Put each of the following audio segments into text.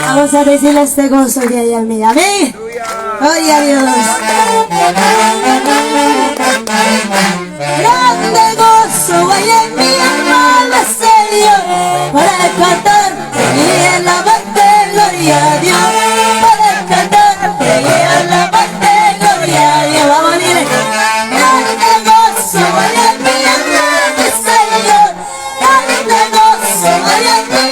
Vamos a decirle este gozo de ahí al mío. Amén. Gloria a Dios. Grande gozo hay en mi alma, Señor, para cantarte y alabarte, gloria a Dios. Para cantarte y alabarte, gloria a Dios. Vamos a decirle. Grande gozo hay en mi alma, Señor. Grande gozo hay en mi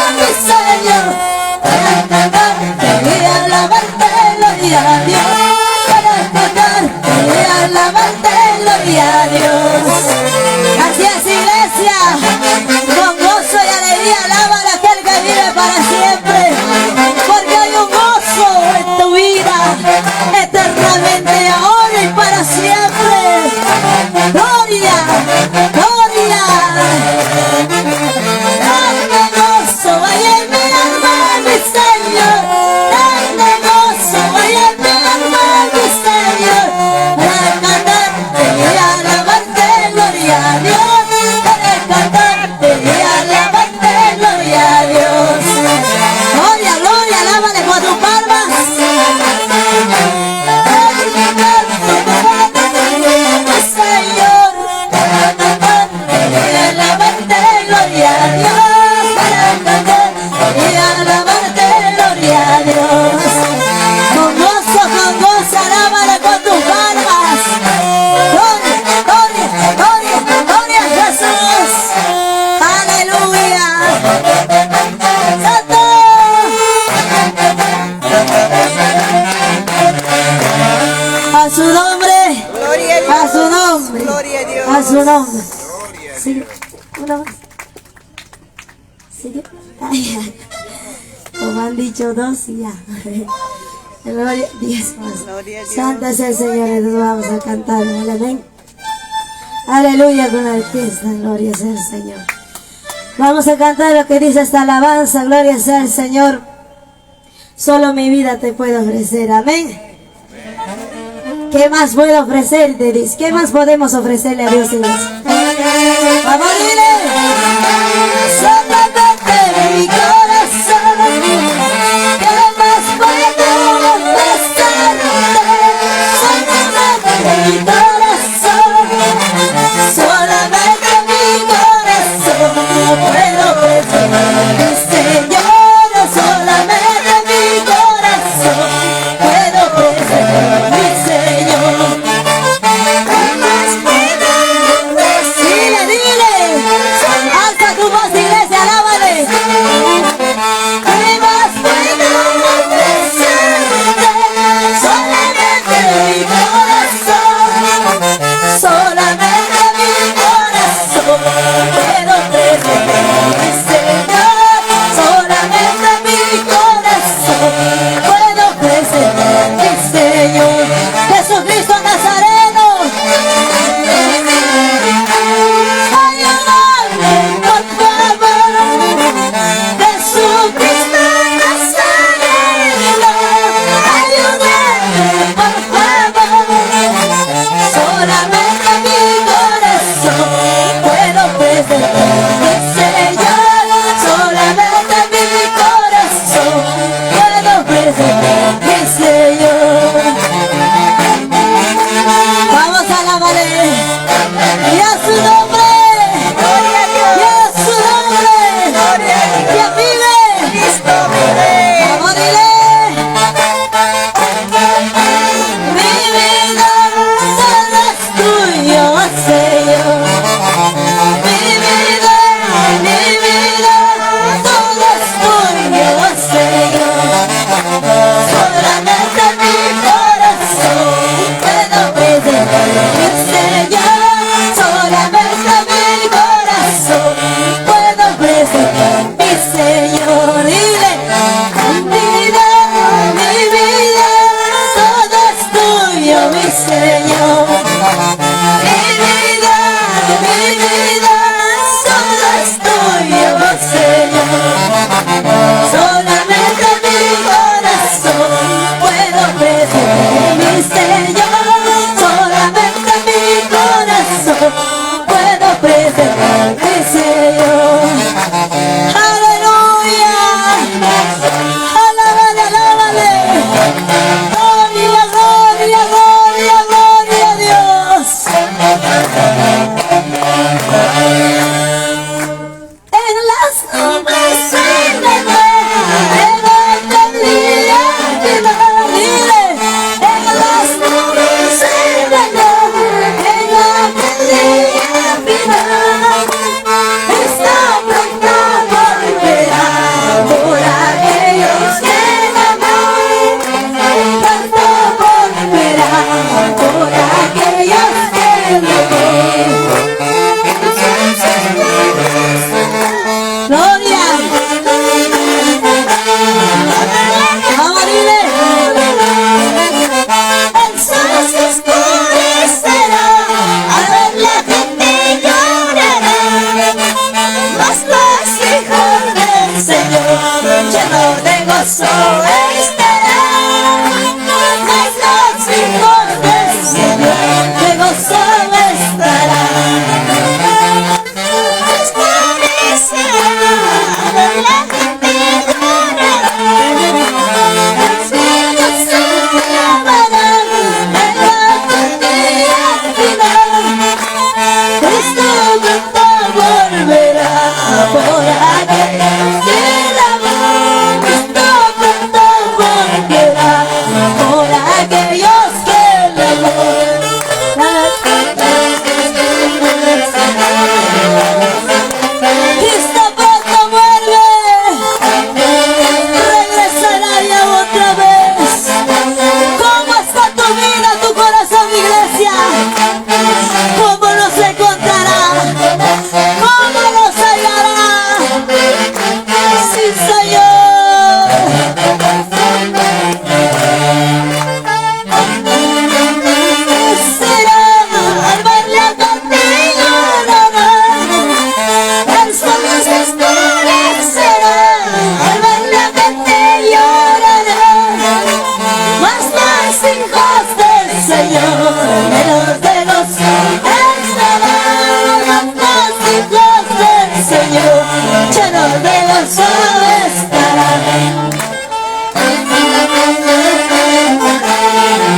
alma, Señor. Para cantarte y alabarte, gloria a Dios. Para cantarte y alabarte, gloria a Dios. Gloria a Dios. Así es, iglesia, con gozo y alegría alaba a aquel que vive para siempre, porque hay un gozo en tu vida eternamente, ahora y para siempre. Gloria, gloria. Grande gozo hay en mi alma, mi Señor. Grande gozo hay en mi alma, mi Señor. Para cantarte y alabarte, gloria a Dios. Para cantarte y alabarte, gloria a Dios. Gloria, gloria, alábale con tus palmas. Señor, para cantarte y alabarte, gloria a Dios. Para cantarte y alabarte, gloria a Dios. Con gozo, alábale con tus palmas. Gloria, gloria, gloria, gloria a Jesús. Aleluya. Santo. A su nombre. Gloria a Dios. A su nombre. Gloria a Dios. A su nombre. Sigue. Una más. Sigue. Ay, ay. Como han dicho dos y ya. Gloria, 10 más. Gloria a Dios. Santo es el Señor, y nos vamos a cantar. Amén. Aleluya con la orquesta. Gloria sea el Señor. Vamos a cantar lo que dice esta alabanza. Gloria sea el Señor. Solo mi vida te puedo ofrecer. Amén. ¿Qué más puedo ofrecerte? Dice. ¿Qué más podemos ofrecerle a Dios? Vamos, dile. gozo estará. Mas los hijos del Señor, que gozo estará.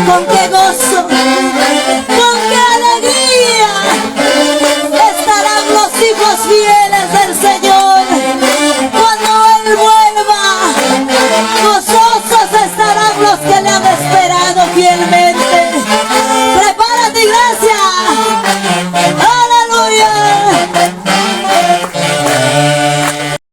Con qué gozo